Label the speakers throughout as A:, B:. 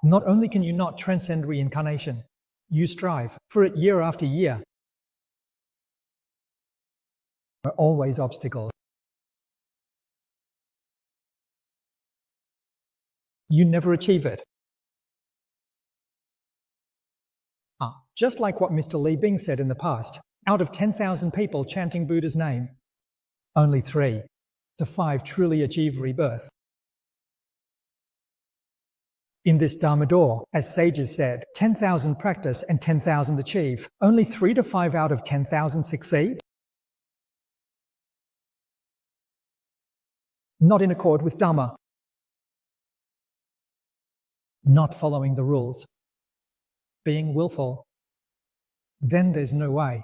A: Not only can you not transcend reincarnation, you strive for it year after year. There are always obstacles. You never achieve it. Just like what Mr. Li Bing said in the past, out of 10,000 people chanting Buddha's name, only 3 to 5 truly achieve rebirth. In this Dharma door, as sages said, 10,000 practice and 10,000 achieve. Only 3 to 5 out of 10,000 succeed. Not in accord with Dharma. Not following the rules. Being willful. Then there's no way.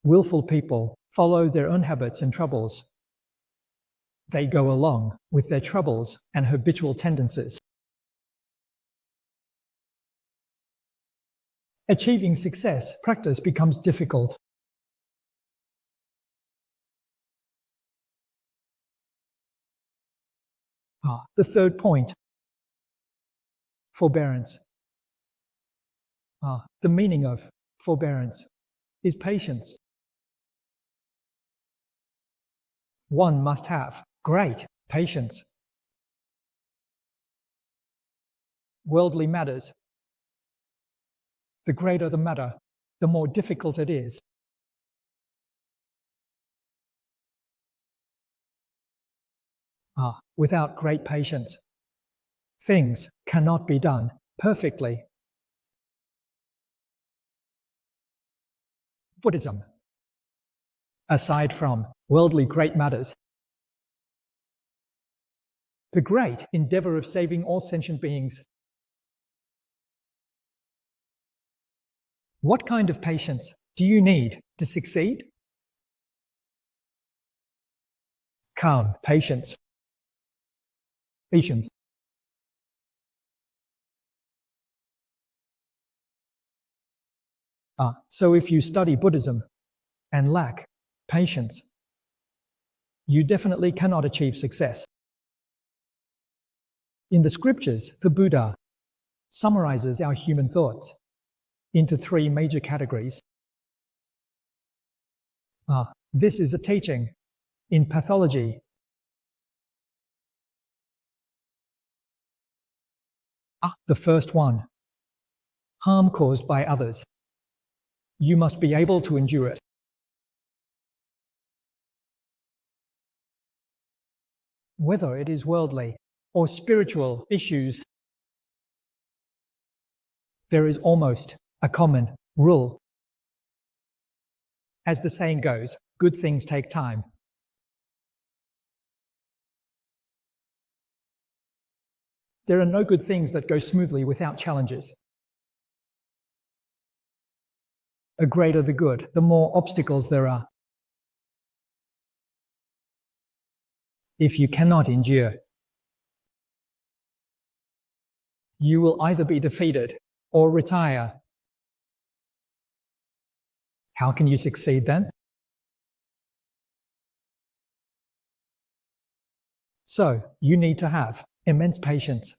A: Willful people follow their own habits and troubles. They go along with their troubles and habitual tendencies. Achieving success, practice becomes difficult. The third point, forbearance. The meaning of forbearance is patience. One must have great patience. Worldly matters. The greater the matter, the more difficult it is. Without great patience, things cannot be done perfectly. Buddhism. Aside from worldly great matters, the great endeavor of saving all sentient beings. What kind of patience do you need to succeed? Calm patience. Patience. So if you study Buddhism and lack patience, you definitely cannot achieve success. In the scriptures, the Buddha summarizes our human thoughts into 3 major categories. This is a teaching in pathology. The first one, harm caused by others. You must be able to endure it. Whether it is worldly or spiritual issues, there is almost a common rule. As the saying goes, good things take time. There are no good things that go smoothly without challenges. The greater the good, the more obstacles there are. If you cannot endure, you will either be defeated or retire. How can you succeed then? So, you need to have immense patience.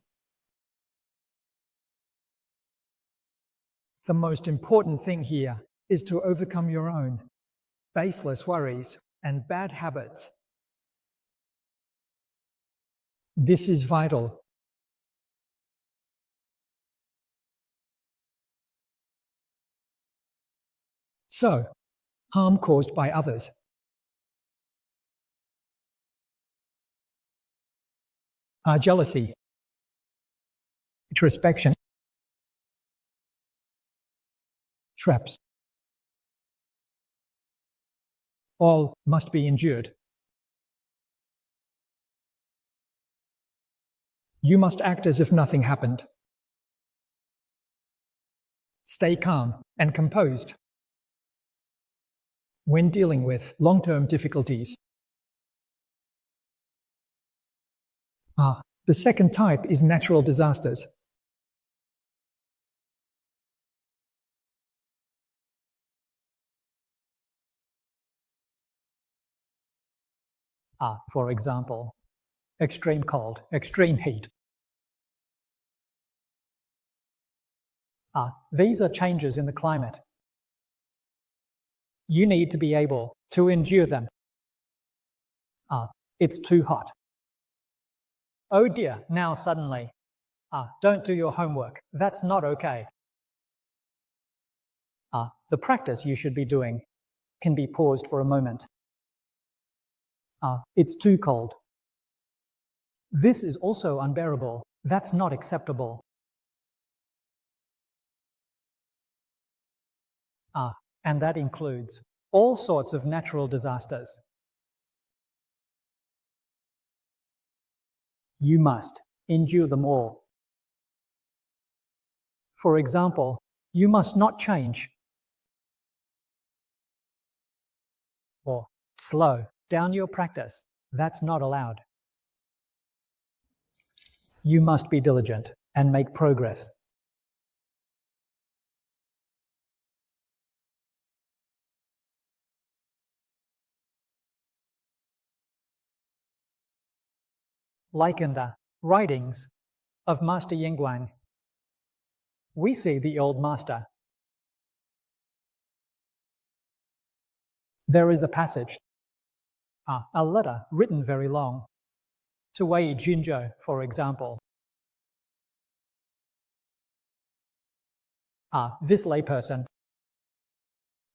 A: The most important thing here is to overcome your own baseless worries and bad habits. This is vital. So, harm caused by others. Jealousy, introspection, traps. All must be endured. You must act as if nothing happened. Stay calm and composed when dealing with long-term difficulties. The second type is natural disasters. For example, extreme cold, extreme heat, These are changes in the climate. You need to be able to endure them. It's too hot. Oh dear, now suddenly. Don't do your homework. That's not okay. The practice you should be doing can be paused for a moment. It's too cold. This is also unbearable. That's not acceptable. And that includes all sorts of natural disasters. You must endure them all. For example, you must not change or slow down your practice. That's not allowed. You must be diligent and make progress. Like in the writings of Master Yingguang, we see the old master. There is a passage, a letter written very long, to Wei Junzhou, for example. This layperson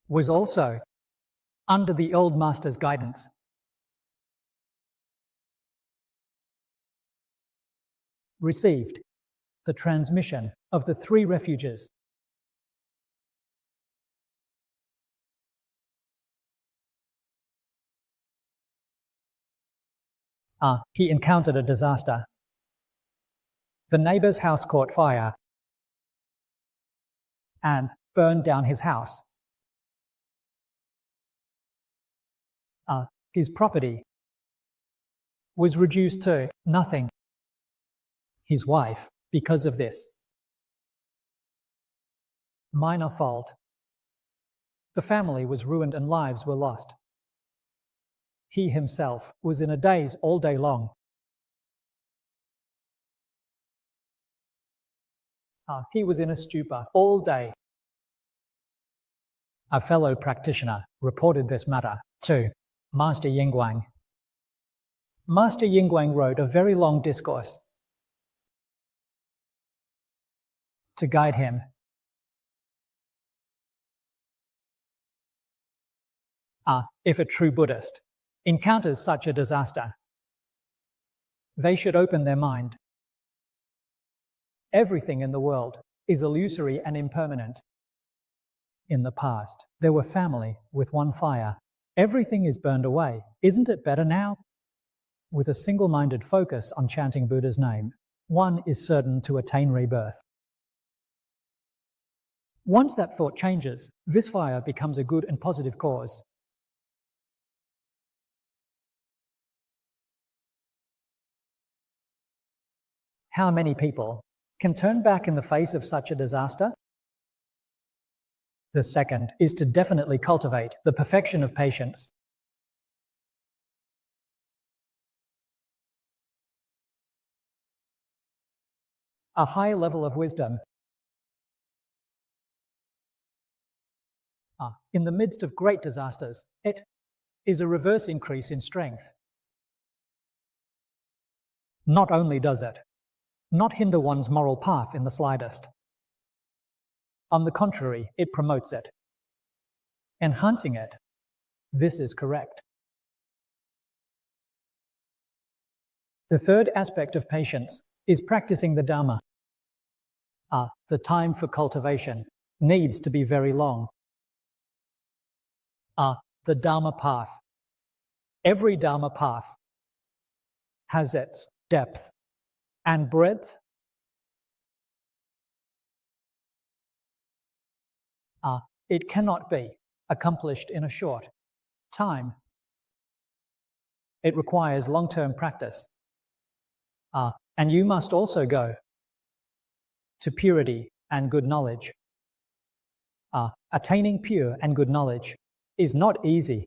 A: was also under the old master's guidance. Received the transmission of the three refuges. He encountered a disaster. The neighbor's house caught fire and burned down his house. His property was reduced to nothing. His wife, because of this minor fault, the family was ruined and lives were lost. He himself was in a daze all day long. He was in a stupor all day. A fellow practitioner reported this matter to Master Yingguang. Master Yingguang wrote a very long discourse to guide him. If a true Buddhist encounters such a disaster, they should open their mind. Everything in the world is illusory and impermanent. In the past, there were family with one fire. Everything is burned away. Isn't it better now? With a single-minded focus on chanting Buddha's name, one is certain to attain rebirth. Once that thought changes, this fire becomes a good and positive cause. How many people can turn back in the face of such a disaster? The second is to definitely cultivate the perfection of patience. A high level of wisdom. In the midst of great disasters, it is a reverse increase in strength. Not only does it not hinder one's moral path in the slightest, on the contrary, it promotes it, enhancing it. This is correct. The third aspect of patience is practicing the Dharma. The time for cultivation needs to be very long. The Dharma path. Every Dharma path has its depth and breadth. It cannot be accomplished in a short time. It requires long-term practice. And you must also go to purity and good knowledge. Attaining pure and good knowledge is not easy.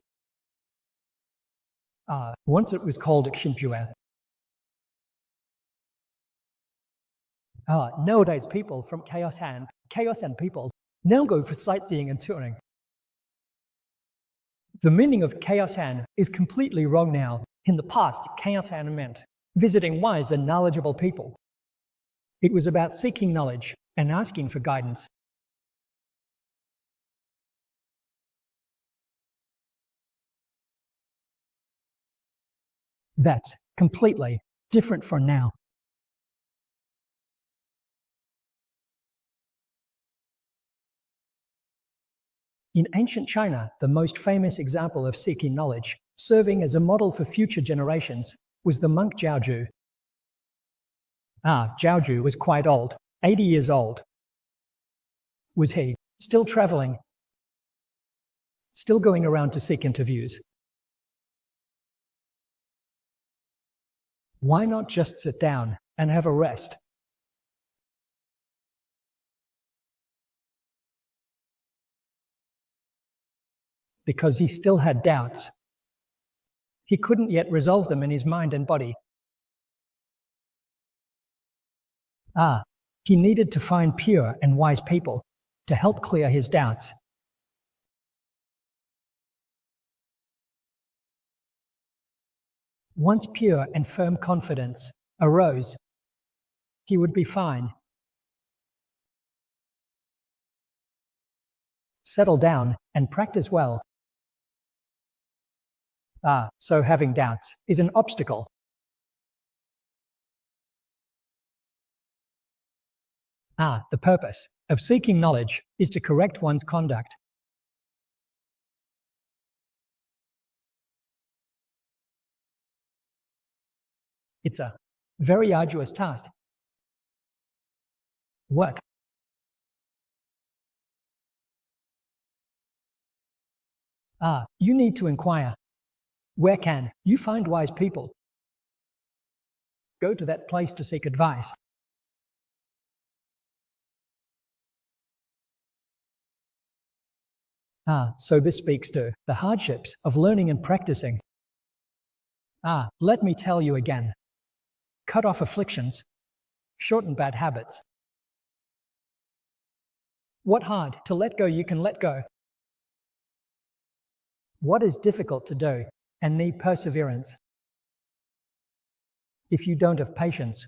A: Once it was called Xinjuan. Nowadays, people from Chaos Han chaos and people now go for sightseeing and touring. The meaning of chaos-han is completely wrong now. In the past, chaos-han meant visiting wise and knowledgeable people. It was about seeking knowledge and asking for guidance. That's completely different from now. In ancient China, the most famous example of seeking knowledge, serving as a model for future generations, was the monk Zhaozhu. Zhaozhu was quite old, 80 years old. Was he still traveling? Still going around to seek interviews? Why not just sit down and have a rest? Because he still had doubts. He couldn't yet resolve them in his mind and body. He needed to find pure and wise people to help clear his doubts. Once pure and firm confidence arose, he would be fine. Settle down and practice well. So having doubts is an obstacle. The purpose of seeking knowledge is to correct one's conduct. It's a very arduous task. Work. You need to inquire. Where can you find wise people? Go to that place to seek advice. So this speaks to the hardships of learning and practicing. Let me tell you again. Cut off afflictions. Shorten bad habits. What hard to let go you can let go. What is difficult to do and need perseverance. If you don't have patience,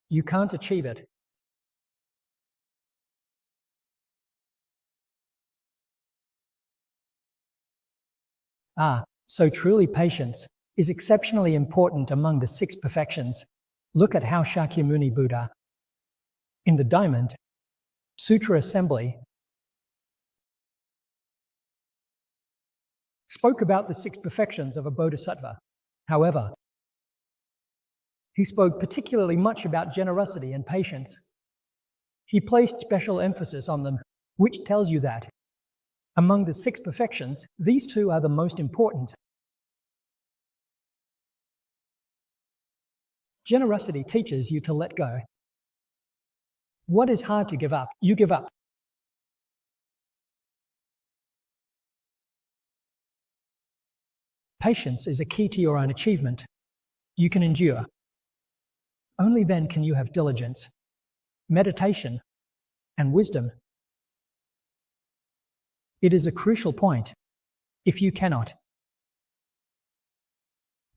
A: you can't achieve it. So truly patience is exceptionally important among the 6 perfections. Look at how Shakyamuni Buddha, in the Diamond Sutra Assembly, spoke about the 6 perfections of a bodhisattva. However, he spoke particularly much about generosity and patience. He placed special emphasis on them, which tells you that among the 6 perfections, these 2 are the most important. Generosity teaches you to let go. What is hard to give up, you give up. Patience is a key to your own achievement. You can endure. Only then can you have diligence, meditation, and wisdom. It is a crucial point. If you cannot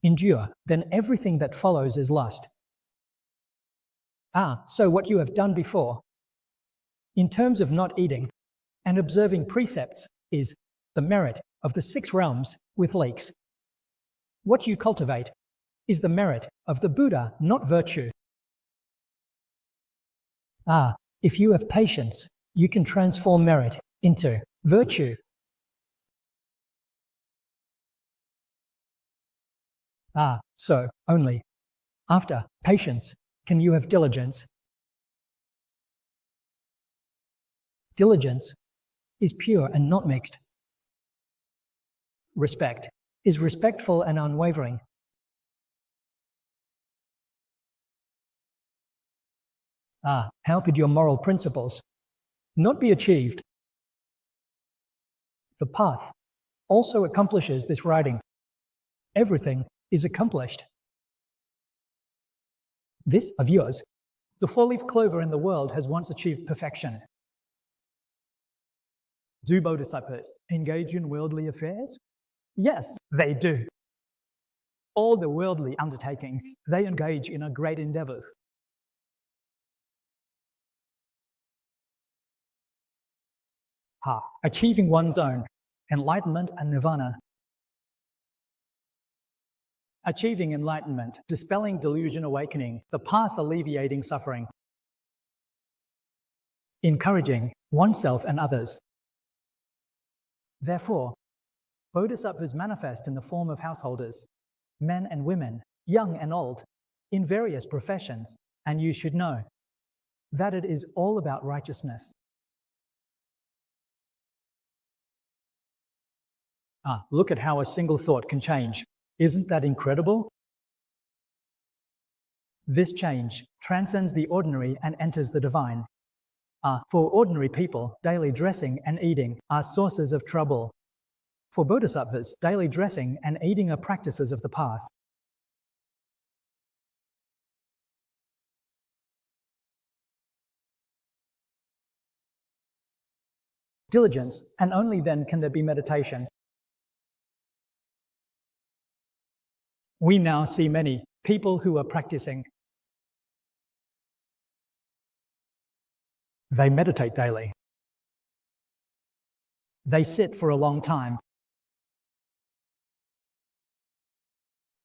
A: endure, then everything that follows is lost. So what you have done before, in terms of not eating and observing precepts, is the merit of the 6 realms with lakes. What you cultivate is the merit of the Buddha, not virtue. If you have patience, you can transform merit into virtue. So only after patience can you have diligence. Diligence is pure and not mixed. Respect is respectful and unwavering. How could your moral principles not be achieved? The path also accomplishes this writing. Everything is accomplished. This of yours, the 4-leaf clover in the world has once achieved perfection. Do bodhisattvas engage in worldly affairs? Yes, they do. All the worldly undertakings, they engage in great endeavors. Achieving one's own enlightenment and nirvana. Achieving enlightenment, dispelling delusion, awakening, the path alleviating suffering. Encouraging oneself and others. Therefore, bodhisattvas manifest in the form of householders, men and women, young and old, in various professions, and you should know that it is all about righteousness. Look at how a single thought can change. Isn't that incredible? This change transcends the ordinary and enters the divine. For ordinary people, daily dressing and eating are sources of trouble. For bodhisattvas, daily dressing and eating are practices of the path. Diligence, and only then can there be meditation. We now see many people who are practicing. They meditate daily. They sit for a long time.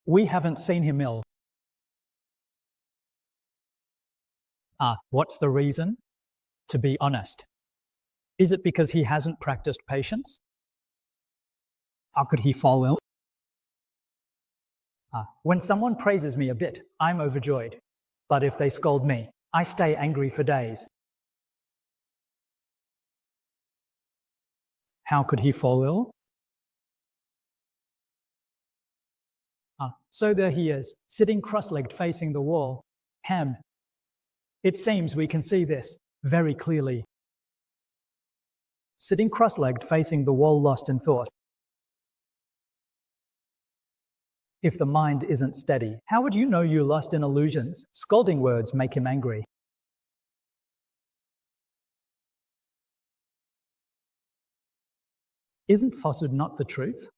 A: We haven't seen him ill. What's the reason? To be honest. Is it because he hasn't practiced patience? How could he fall ill? When someone praises me a bit, I'm overjoyed. But if they scold me, I stay angry for days. How could he fall ill? So there he is, sitting cross-legged facing the wall. It seems we can see this very clearly. Sitting cross-legged facing the wall, lost in thought. If the mind isn't steady, how would you know you're lost in illusions? Scolding words make him angry. Isn't falsehood not the truth?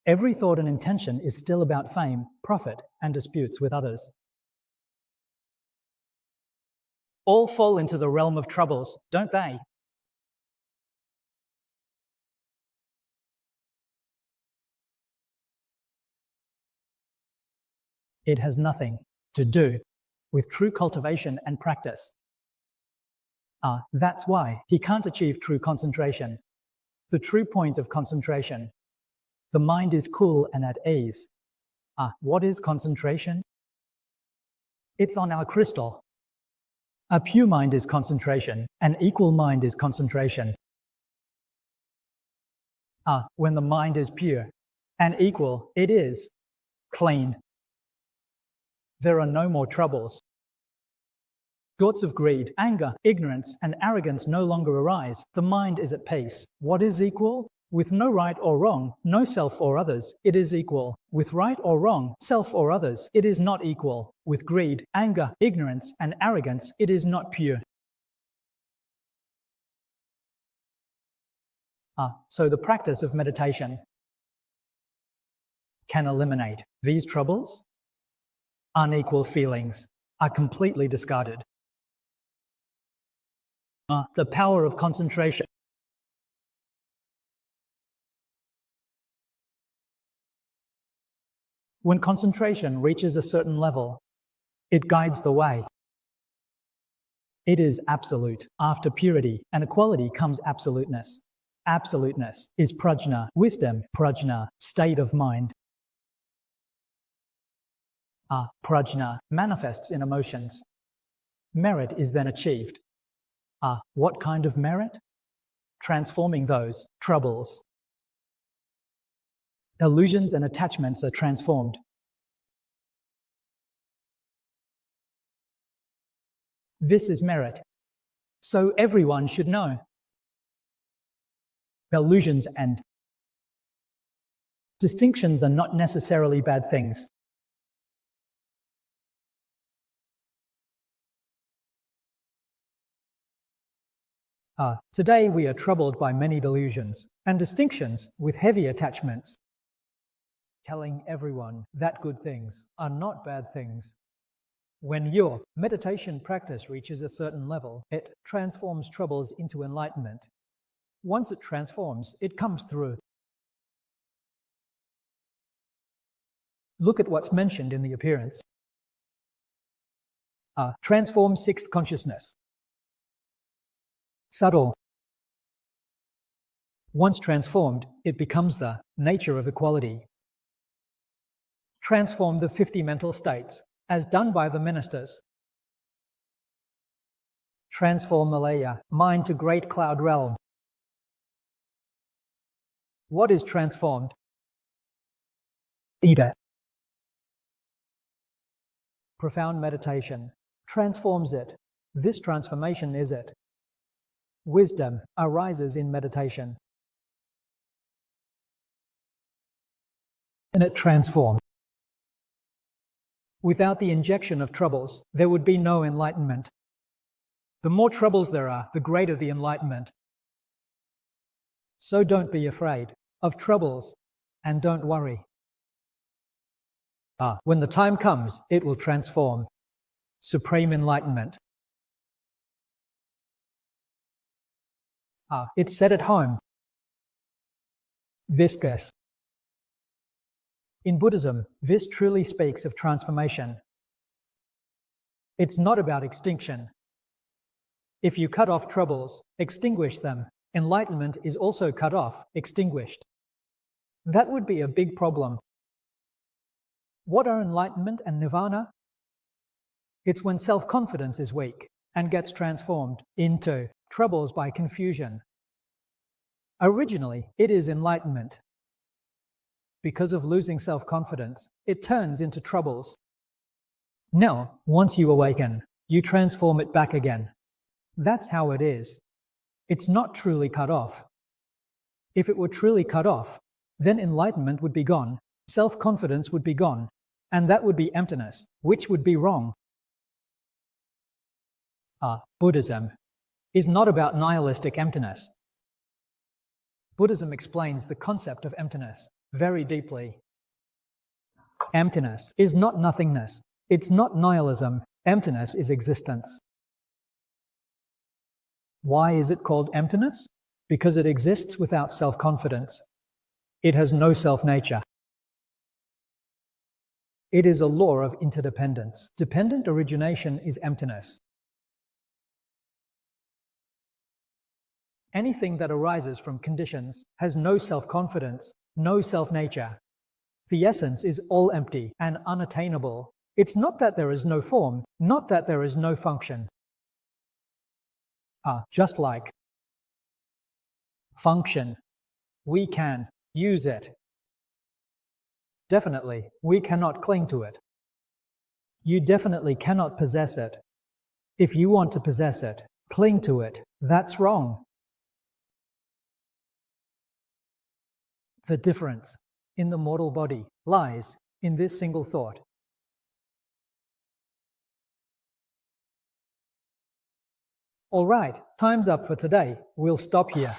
A: Every thought and intention is still about fame, profit, and disputes with others. All fall into the realm of troubles, don't they? It has nothing to do with true cultivation and practice. That's why he can't achieve true concentration. The true point of concentration. The mind is cool and at ease. What is concentration? It's on our crystal. A pure mind is concentration. An equal mind is concentration. When the mind is pure and equal, it is clean. There are no more troubles. Thoughts of greed, anger, ignorance, and arrogance no longer arise. The mind is at peace. What is equal? With no right or wrong, no self or others, it is equal. With right or wrong, self or others, it is not equal. With greed, anger, ignorance, and arrogance, it is not pure. So the practice of meditation can eliminate these troubles. Unequal feelings are completely discarded. The power of concentration. When concentration reaches a certain level, it guides the way. It is absolute. After purity and equality comes absoluteness. Absoluteness is prajna, wisdom, prajna, state of mind. Prajna manifests in emotions. Merit is then achieved. What kind of merit? Transforming those troubles. Illusions and attachments are transformed. This is merit. So everyone should know. Illusions and distinctions are not necessarily bad things. Today we are troubled by many delusions and distinctions with heavy attachments, telling everyone that good things are not bad things. When your meditation practice reaches a certain level, it transforms troubles into enlightenment. Once it transforms, it comes through. Look at what's mentioned in the appearance. Transform sixth consciousness. Subtle. Once transformed, it becomes the nature of equality. Transform the 50 mental states, as done by the ministers. Transform Malaya, mind to great cloud realm. What is transformed? Ida. Profound meditation transforms it. This transformation is it. Wisdom arises in meditation. And it transforms. Without the injection of troubles, there would be no enlightenment. The more troubles there are, the greater the enlightenment. So don't be afraid of troubles and don't worry. When the time comes, it will transform. Supreme enlightenment. It's said at home. Viscous. In Buddhism, this truly speaks of transformation. It's not about extinction. If you cut off troubles, extinguish them, enlightenment is also cut off, extinguished. That would be a big problem. What are enlightenment and nirvana? It's when self-confidence is weak and gets transformed into troubles by confusion. Originally, it is enlightenment. Because of losing self-confidence, it turns into troubles. Now, once you awaken, you transform it back again. That's how it is. It's not truly cut off. If it were truly cut off, then enlightenment would be gone, self-confidence would be gone, and that would be emptiness, which would be wrong. Buddhism is not about nihilistic emptiness. Buddhism explains the concept of emptiness very deeply. Emptiness is not nothingness. It's not nihilism. Emptiness is existence. Why is it called emptiness? Because it exists without self-confidence. It has no self-nature. It is a law of interdependence. Dependent origination is emptiness. Anything that arises from conditions has no self-confidence, no self-nature. The essence is all empty and unattainable. It's not that there is no form, not that there is no function. Just like function, we can use it. Definitely, we cannot cling to it. You definitely cannot possess it. If you want to possess it, cling to it. That's wrong. The difference in the mortal body lies in this single thought. All right, time's up for today. We'll stop here.